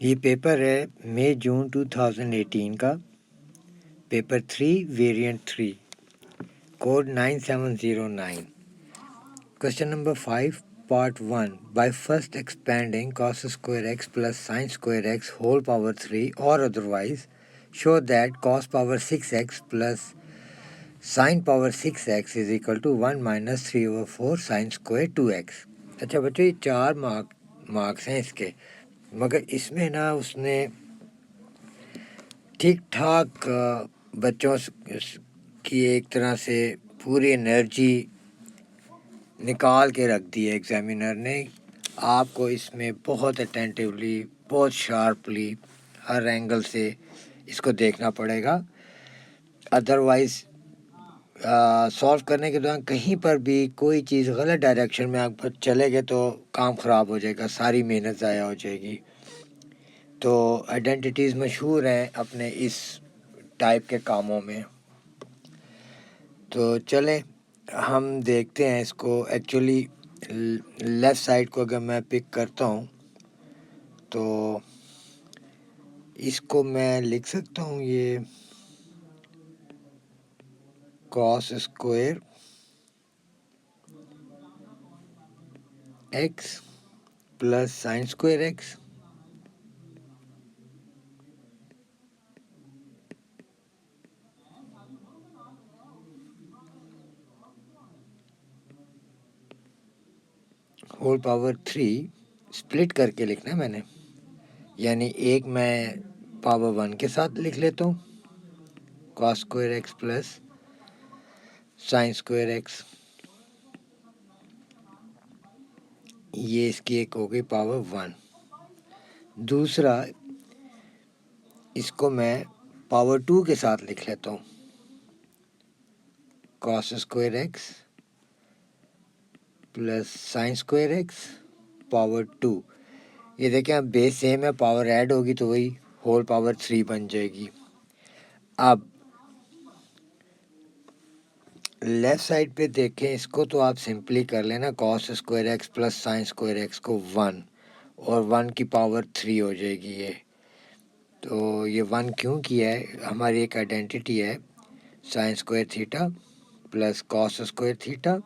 ये पेपर है मई जून 2018 का, paper 3 variant 3, code 9709. Question number 5, part 1. By first expanding cos square x plus sin square x whole power 3 or otherwise, show that cos power 6x plus sin power 6x is equal to 1 minus 3 over 4 sin square 2x. अच्छा बच्चों, ये 4 marks हैं इसके, मगर इसमें ना उसने ठीक ठाक बच्चों की एक तरह से पूरी एनर्जी निकाल के रख दी है एग्जामिनर ने. आपको इसमें बहुत अटेंटिवली, बहुत शार्पली, हर एंगल से इसको देखना पड़ेगा. अदरवाइज सॉल्व करने के दौरान कहीं पर भी कोई चीज़ गलत डायरेक्शन में आप चले गए तो काम ख़राब हो जाएगा, सारी मेहनत ज़ाया हो जाएगी. तो आइडेंटिटीज़ मशहूर हैं अपने इस टाइप के कामों में. तो चलें हम देखते हैं इसको. एक्चुअली लेफ़्ट साइड को अगर मैं पिक करता हूँ तो इसको मैं लिख सकता हूँ ये cos square x plus sine square x whole power 3 split करके लिखना है मैंने, यानी एक मैं पावर 1 के साथ लिख लेता हूँ cos square x plus sine square x. ये इसकी एक हो गई पावर 1. दूसरा इसको मैं पावर 2 के साथ लिख लेता हूँ cos square x plus sine square x power 2. ये देखें अब बेस सेम है, पावर ऐड होगी तो वही होल पावर 3 बन जाएगी. अब लेफ़्ट साइड पे देखें इसको तो आप सिंपली कर लेना cos square x plus sine square x को 1 और 1 की पावर 3 हो जाएगी ये. तो ये 1 क्यों किया है, हमारी एक आइडेंटिटी है sine square theta plus cos square theta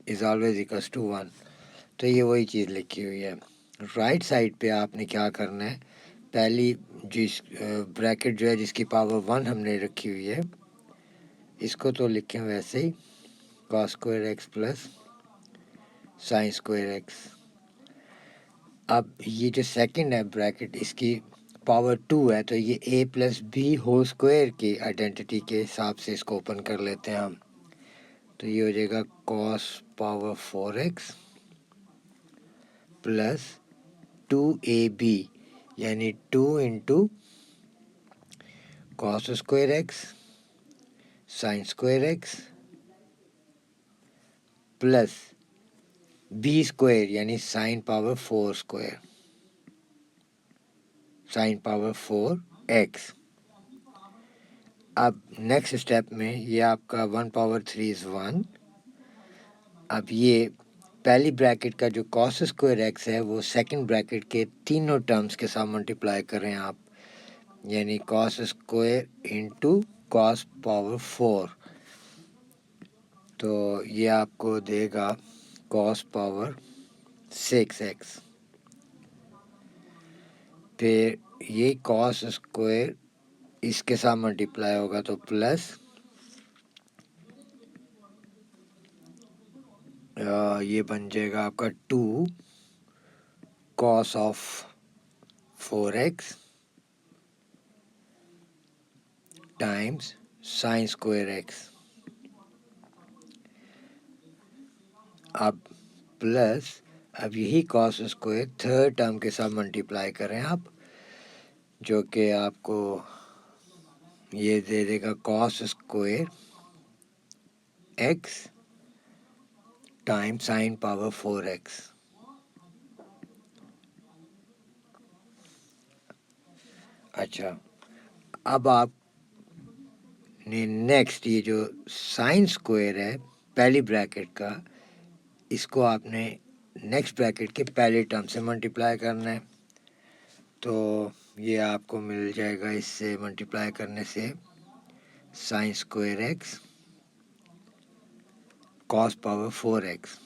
is always equals to 1. तो ये वही चीज़ लिखी हुई है. राइट साइड पे आपने क्या करना है, पहली जिस ब्रैकेट जो है जिसकी पावर 1 हमने रखी हुई है इसको तो लिखें वैसे ही cos square x plus sine square x. अब ये जो सेकंड है ब्रैकेट इसकी पावर 2 है तो ये a plus B whole square की आइडेंटिटी के हिसाब से इसको ओपन कर लेते हैं हम. तो ये हो जाएगा cos power 4x plus 2ab यानी 2 into cos square x sine square x plus B square यानी sine power 4 square, sine power 4x. अब नेक्स्ट स्टेप में ये आपका 1 पावर 3 इज़ 1. अब ये पहली ब्रैकेट का जो cos स्क्वायर x है वो सेकंड ब्रैकेट के तीनों टर्म्स के साथ मल्टीप्लाई कर रहे हैं आप, यानी cos square into cos power 4. तो ये आपको देगा cos पावर 6x. फिर ये cos स्क्वायर इसके साथ मल्टीप्लाई होगा तो प्लस ये बन जाएगा आपका 2 cos of 4x times sign square x. अब प्लस अब यही cos स्क्वायर थर्ड टर्म के साथ मल्टीप्लाई करें आप, जो कि आपको ये दे देगा cos square x time sign power 4x. अच्छा, अब आप ने नेक्स्ट ये जो साइन स्क्वायर है पहली ब्रैकेट का, इसको आपने नेक्स्ट ब्रैकेट के पहले टर्म से मल्टीप्लाई करना है. तो ये आपको मिल जाएगा इससे मल्टीप्लाई करने से sign square x cos power 4x।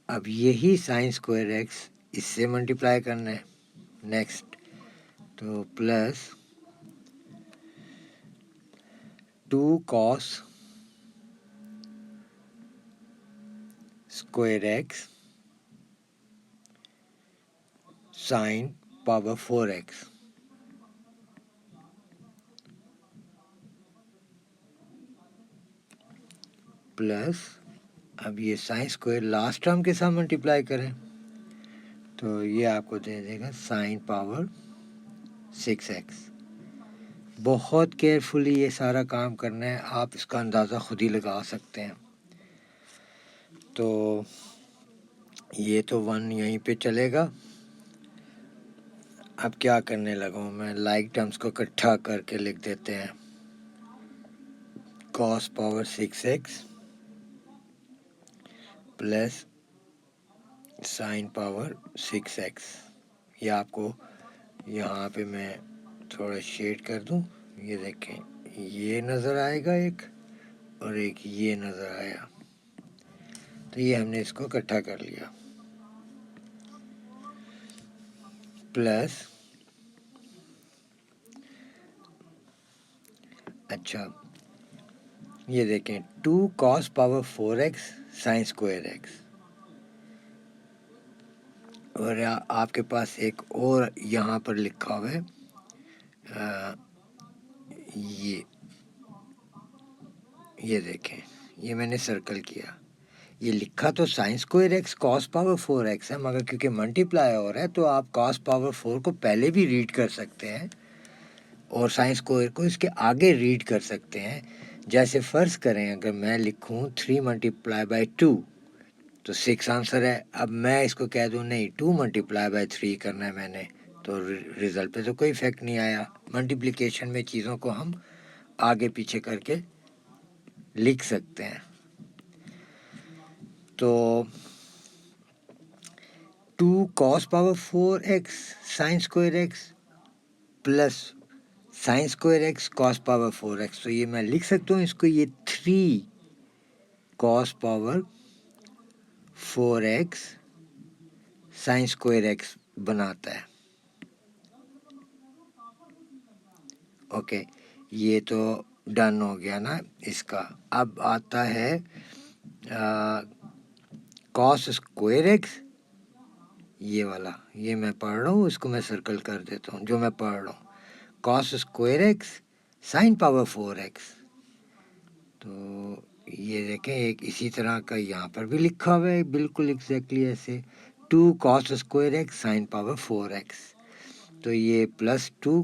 अब यही साइन स्क्वायर एक्स इससे मल्टीप्लाई करना है नेक्स्ट, तो plus 2 cos square x sign power 4x plus, अब ये साइन स्क्वायर लास्ट टर्म के साथ मल्टीप्लाई करें तो ये आपको दे देगा साइन पावर 6x। बहुत केयरफुली ये सारा काम करना है, आप इसका अंदाज़ा खुद ही लगा सकते हैं। तो ये तो 1 यहीं पे चलेगा। अब क्या करने लगा हूँ मैं, लाइक टर्म्स को इकट्ठा करके लिख देते हैं, cos power 6x plus sine power 6x। ये आपको यहाँ पे मैं थोड़ा शेड कर दूँ, ये देखें ये नज़र आएगा एक और एक ये नज़र आया, तो ये हमने इसको इकट्ठा कर लिया प्लस, अच्छा ये देखें 2 cos power 4x sine square x, और आपके पास एक और यहाँ पर लिखा हुआ है ये देखें, ये मैंने सर्कल किया, ये लिखा तो sign square x cos power 4x है, मगर क्योंकि मल्टीप्लाई हो रहा है तो आप कॉस पावर 4 को पहले भी रीड कर सकते हैं और साइन स्क्वायर को इसके आगे रीड कर सकते हैं। जैसे फ़र्ज़ करें अगर मैं लिखूं 3 मल्टीप्लाई बाई 2 तो 6 आंसर है। अब मैं इसको कह दूं नहीं 2 मल्टीप्लाई बाई 3 करना है मैंने, तो रिज़ल्ट पे तो कोई इफेक्ट नहीं आया। मल्टीप्लिकेशन में चीज़ों को हम आगे पीछे करके लिख सकते हैं। तो 2 cos power 4x sine square x plus sine square x cos power 4x, तो ये मैं लिख सकता हूँ इसको, ये 3 cos power 4x sine square x बनाता है। ओके, ये तो डन हो गया ना इसका। अब आता है कॉस स्क्वायर एक्स, ये वाला, ये मैं पढ़ रहा हूँ, इसको मैं सर्कल कर देता हूँ जो मैं पढ़ रहा हूँ, cos square x sign power 4x। तो ये देखें एक इसी तरह का यहाँ पर भी लिखा हुआ है बिल्कुल एग्जैक्टली ऐसे, 2 cos square x sign power 4x, तो ये plus 2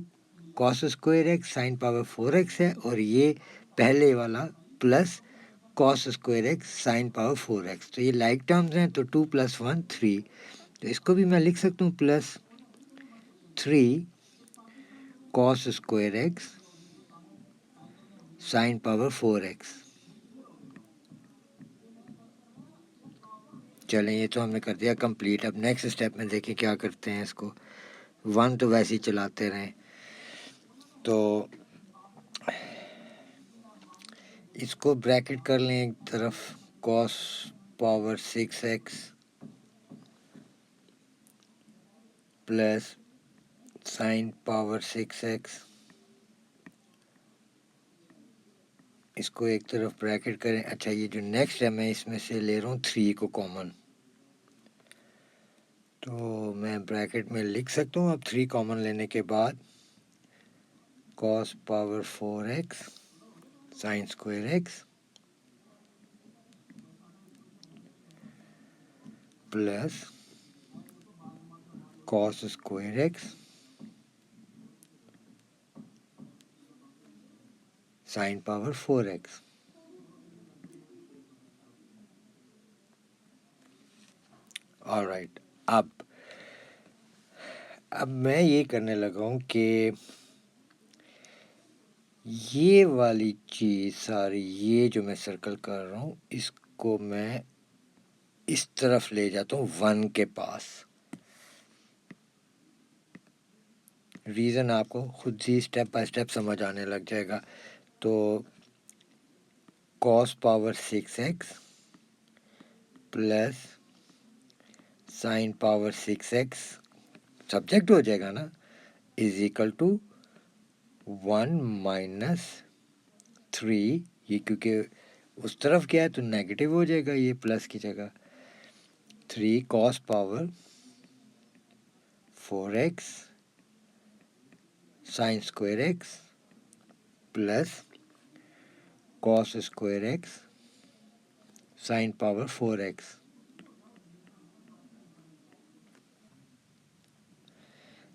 cos square x sign power 4x है, और ये पहले वाला plus cos square x sign power 4x। तो ये लाइक टर्म्स हैं, तो 2 + 1 3, तो इसको भी मैं लिख सकता हूँ plus 3 cos square x sign power 4x। चलें ये तो हमने कर दिया कंप्लीट। अब नेक्स्ट स्टेप में देखिए क्या करते हैं इसको। 1 तो वैसे ही चलाते रहें, तो इसको ब्रैकेट कर लें एक तरफ, cos power 6x plus sine power 6x, इसको एक तरफ ब्रैकेट करें। अच्छा ये जो नेक्स्ट है मैं इसमें से ले रहा हूँ 3 को कॉमन, तो मैं ब्रैकेट में लिख सकता हूँ अब 3 कॉमन लेने के बाद cos power 4x sine square x plus cos square x sign power 4x। Alright, अब मैं ये करने लगा हूँ कि ये वाली चीज़ सारी, ये जो मैं सर्कल कर रहा हूँ, इसको मैं इस तरफ ले जाता हूँ 1 के पास। रीज़न आपको खुद ही स्टेप बाय स्टेप समझ आने लग जाएगा। तो cos power 6x plus sine power 6x subject हो जाएगा ना, इज इक्वल टू 1 माइनस 3। ये क्योंकि उस तरफ गया है तो नेगेटिव हो जाएगा, ये प्लस की जगह 3 cos power 4x sine square x plus cos square x sine power 4x।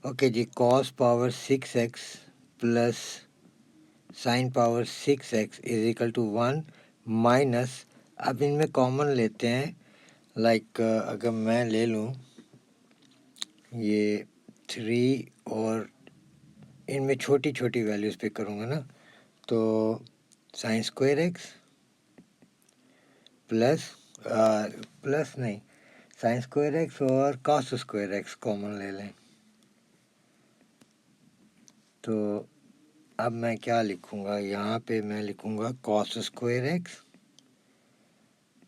Okay जी, cos power 6x plus sine power 6x is equal to 1 minus, अब इनमें कॉमन लेते हैं। लाइक अगर मैं ले लूँ ये 3 और इनमें छोटी छोटी वैल्यूज़ पे करूँगा ना, तो sign square x plus plus नहीं, साइन स्क्वायर एक्स और कॉस स्क्वायर एक्स कॉमन ले लें। तो अब मैं क्या लिखूँगा, यहाँ पे मैं लिखूँगा कॉस स्क्वायर एक्स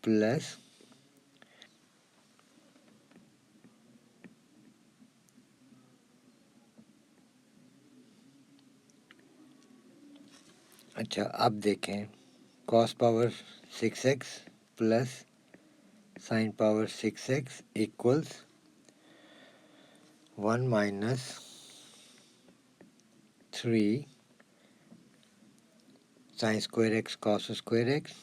प्लस अच्छा अब देखें, cos power 6x plus sine power 6x equals 1 minus 3 sine square x cos square x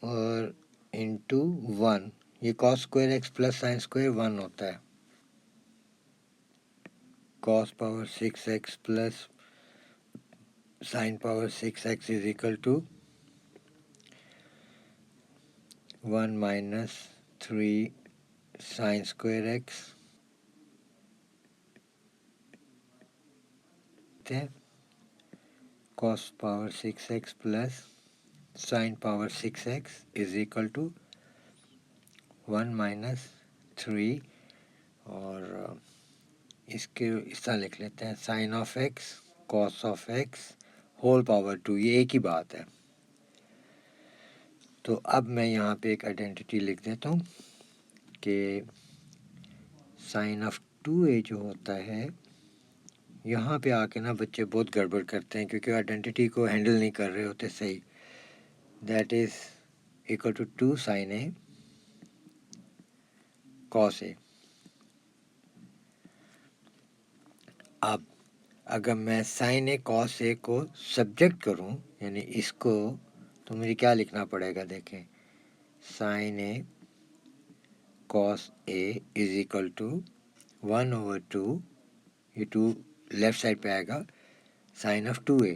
और इंटू 1। ये cos square x plus sine square 1 होता है। Cos power 6x plus sine power 6x is equal to 1 minus 3 sine square x cos power 6x plus sine power 6x is equal to 1 minus 3 और इसके इस तरह लिख लेते हैं sign of x cos of x whole power 2, ये एक ही बात है। तो अब मैं यहाँ पे एक आइडेंटिटी लिख देता हूँ कि साइन ऑफ 2a जो होता है, यहाँ पे आके ना बच्चे बहुत गड़बड़ करते हैं क्योंकि आइडेंटिटी को हैंडल नहीं कर रहे होते सही। That is equal to 2 sine A cos A. अब अगर मैं साइन ए कॉस ए को सब्जेक्ट करूं, यानी इसको, तो मुझे क्या लिखना पड़ेगा, देखें sine A cos A is equal to 1/2, ये 2 लेफ्ट साइड पे आएगा, साइन ऑफ 2a।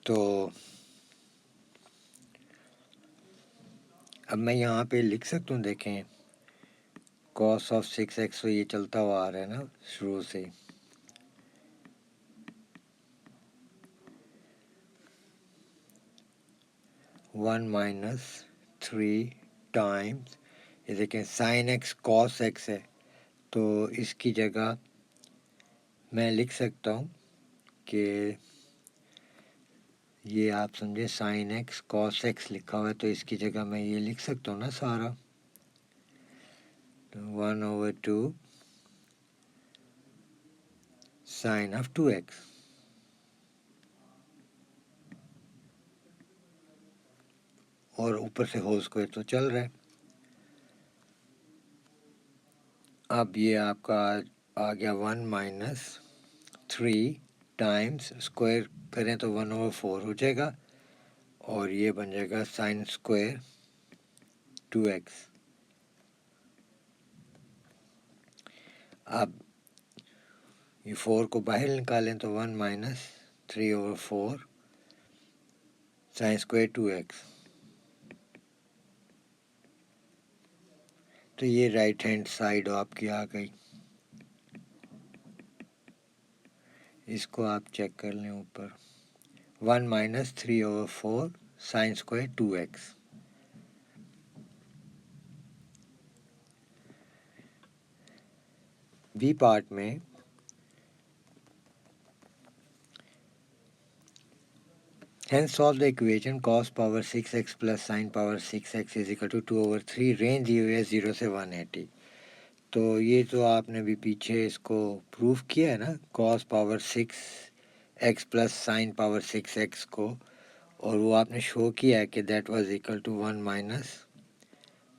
तो अब मैं यहाँ पे लिख सकता हूँ, देखें कॉस ऑफ 6x, तो ये चलता हुआ आ रहा है ना शुरू से। वन माइनस 3 टाइम्स, ये देखें साइन एक्स कॉस एक्स है, तो इसकी जगह मैं लिख सकता हूँ कि ये आप समझे साइन एक्स कॉस एक्स लिखा हुआ है, तो इसकी जगह मैं ये लिख सकता हूँ ना सारा, तो 1/2 साइन ऑफ 2x और ऊपर से होल स्क्वायर तो चल रहा है। अब ये आपका आ गया 1 माइनस 3 टाइम्स, स्क्वायर करें तो 1/4 हो जाएगा और ये बन जाएगा साइन स्क्वायर 2x। अब ये 4 को बाहर निकालें तो 1 माइनस 3/4 साइन स्क्वायर 2x। तो ये राइट हैंड साइड आपकी आ गई। इसको आप चेक कर लें ऊपर, 1 minus 3/4 sine square 2x। B part में hence solve the equation cos power 6x plus sin power 6x is equal to 2/3, range दी हुई है 0 से 180। तो ये तो आपने भी पीछे इसको प्रूफ किया है ना, cos power 6x plus sine power 6x को, और वो आपने शो किया है कि that was equal to 1 minus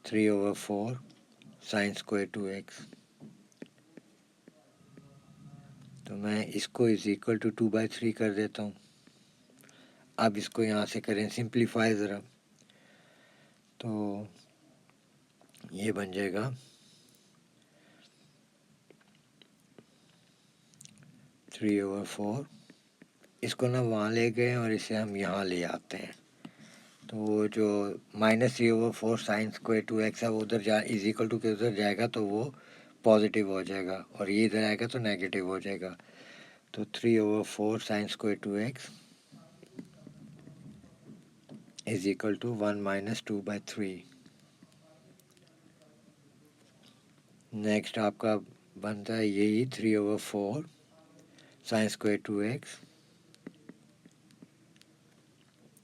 3/4 sine square 2x। तो मैं इसको इज इक्वल टू 2/3 कर देता हूँ। अब इसको यहाँ से करें सिंप्लीफाई ज़रा, तो ये बन जाएगा 3/4। इसको ना वहाँ ले गए और इसे हम यहाँ ले आते हैं, तो वो जो माइनस 3/4 साइन स्क्वायर 2x है वो उधर जा इज इक्वल टू के उधर जाएगा तो वो पॉजिटिव हो जाएगा, और ये इधर आएगा तो नेगेटिव हो जाएगा। तो 3/4 sine square 2x is equal to 1 minus 2/3। Next आपका बनता है यही 3/4 sine square 2x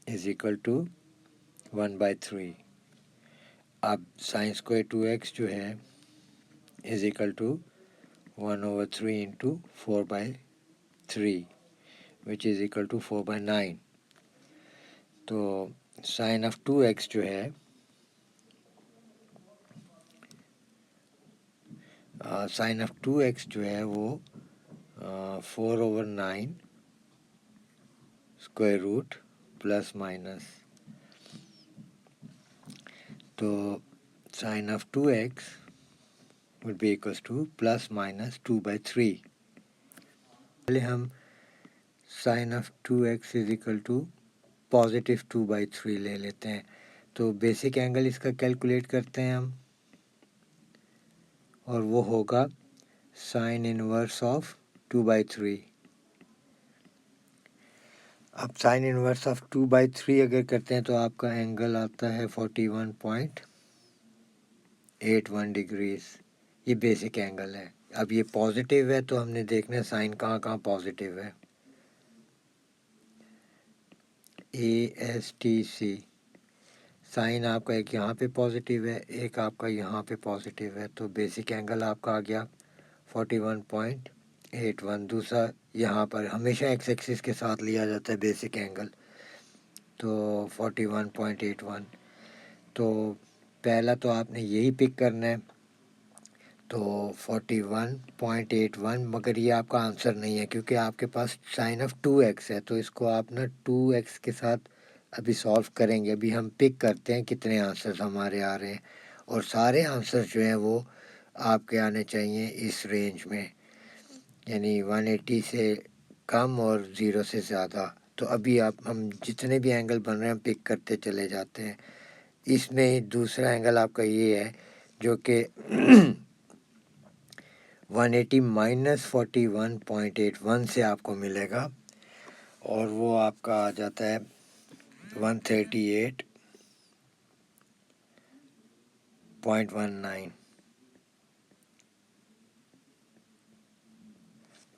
is equal to 1/3। अब साइन स्क्वायर 2x जो है is equal to 1/3 into 4/3 which is equal to 4/9। तो साइन ऑफ 2x जो है साइन ऑफ 2x जो है वो 4/9 स्क्वायर रूट प्लस माइनस। तो sine of 2x would be equals to plus minus 2/3। पहले हम sine of 2x is equal to positive 2/3 ले लेते हैं। तो बेसिक एंगल इसका कैलकुलेट करते हैं हम, और वो होगा साइन इनवर्स ऑफ 2/3। अब साइन इनवर्स ऑफ 2/3 अगर करते हैं तो आपका एंगल आता है 41.81 डिग्रीज। ये बेसिक एंगल है। अब ये पॉजिटिव है तो हमने देखना है साइन कहाँ कहाँ पॉजिटिव है। ASTC साइन आपका एक यहाँ पे पॉजिटिव है, एक आपका यहाँ पे पॉजिटिव है, तो बेसिक एंगल आपका आ गया 41.81। दूसरा यहाँ पर हमेशा एक्स एक्सिस के साथ लिया जाता है बेसिक एंगल, तो 41.81। तो पहला तो आपने यही पिक करना है, तो 41.81, मगर ये आपका आंसर नहीं है क्योंकि आपके पास साइन ऑफ 2x है। तो इसको आप ना 2x के साथ अभी सॉल्व करेंगे। अभी हम पिक करते हैं कितने आंसर्स हमारे आ रहे हैं, और सारे आंसर्स जो हैं वो आपके आने चाहिए इस रेंज में, यानी 180 से कम और 0 से ज़्यादा। तो अभी हम जितने भी एंगल बन रहे हैं हम पिक करते चले जाते हैं। इसमें दूसरा एंगल आपका ये है जो कि 180 माइनस 41.81 से आपको मिलेगा, और वो आपका आ जाता है 138.19।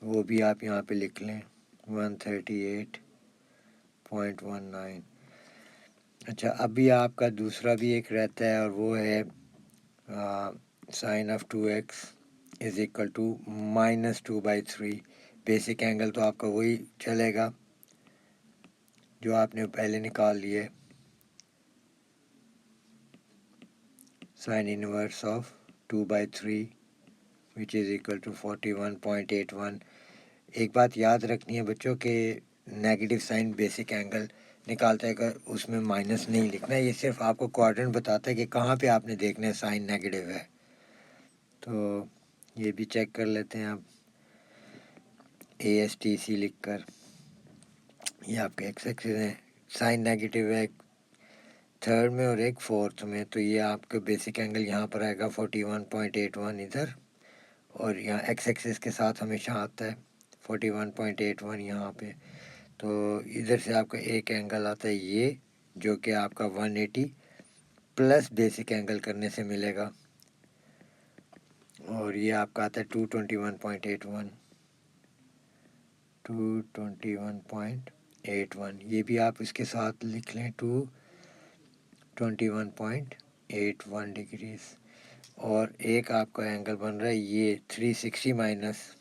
वो भी आप यहाँ पे लिख लें 138.19। अच्छा, अभी आपका दूसरा भी एक रहता है, और वो है sine of 2x is equal to minus 2/3। Basic angle तो आपका वही चलेगा जो आपने पहले निकाल लिए, sine inverse of 2/3 which is equal to 41.81। एक बात याद रखनी है बच्चों के नेगेटिव साइन बेसिक एंगल निकालते हैं उसमें माइनस नहीं लिखना है, ये सिर्फ आपको क्वाड्रेंट बताता है कि कहाँ पे आपने देखना है साइन नेगेटिव है। तो ये भी चेक कर लेते हैं आप ASTC लिखकर। ये आपके एक्स एक्सिस है, साइन नेगेटिव है थर्ड में और एक फोर्थ में। तो ये आपका बेसिक एंगल यहाँ पर आएगा 41.81 इधर, और यहाँ एक्स एक्सिस के साथ हमेशा आता है 41.81 यहाँ पे। तो इधर से आपका एक एंगल आता है ये, जो कि आपका 180 प्लस बेसिक एंगल करने से मिलेगा, और ये आपका आता है 221.81, 221.81। ये भी आप इसके साथ लिख लें 221.81 डिग्रीज। और एक आपका एंगल बन रहा है ये 360 माइनस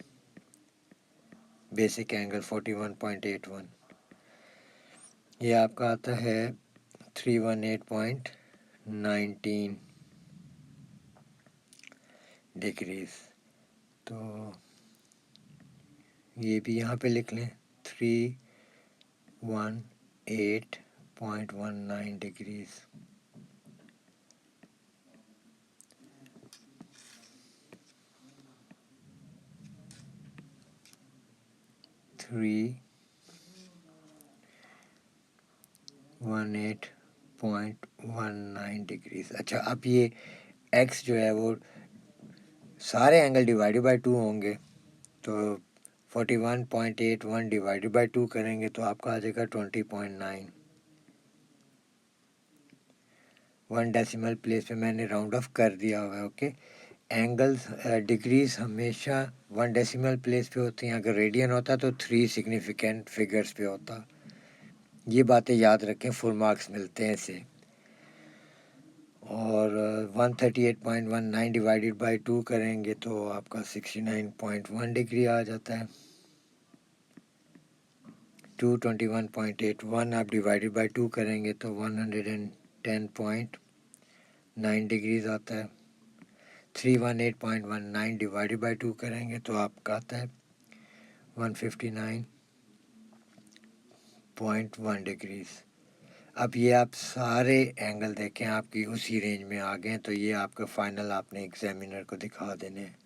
बेसिक एंगल 41.81, ये आपका आता है 318.19 डिग्रीज। तो ये भी यहाँ पे लिख लें 318.19 डिग्रीज। Three 18.19 degrees. अच्छा, अब ये x जो है वो सारे एंगल डिवाइडेड बाय 2 होंगे, तो 41.81 डिवाइडेड बाय 2 करेंगे तो आपका आ जाएगा 20.9। 1 डेसिमल प्लेस पे मैंने राउंड ऑफ कर दिया हुआ है। ओके, एंगल्स डिग्रीज हमेशा 1 डेसिमल प्लेस पे होती हैं। अगर रेडियन होता तो 3 सिग्निफिकेंट फिगर्स पे होता। ये बातें याद रखें, फुल मार्क्स मिलते हैं इससे। और 138.19 डिवाइडेड बाय 2 करेंगे तो आपका 69.1 डिग्री आ जाता है। 221.81 आप डिवाइडेड बाय 2 करेंगे तो 110.9 डिग्रीज आता है। 318.19 डिवाइडेड बाय 2 करेंगे तो आपका आता है 159.1 डिग्रीज। अब ये आप सारे एंगल देखें, आपकी उसी रेंज में आ गए, तो ये आपका फाइनल आपने एग्जामिनर को दिखा देने हैं।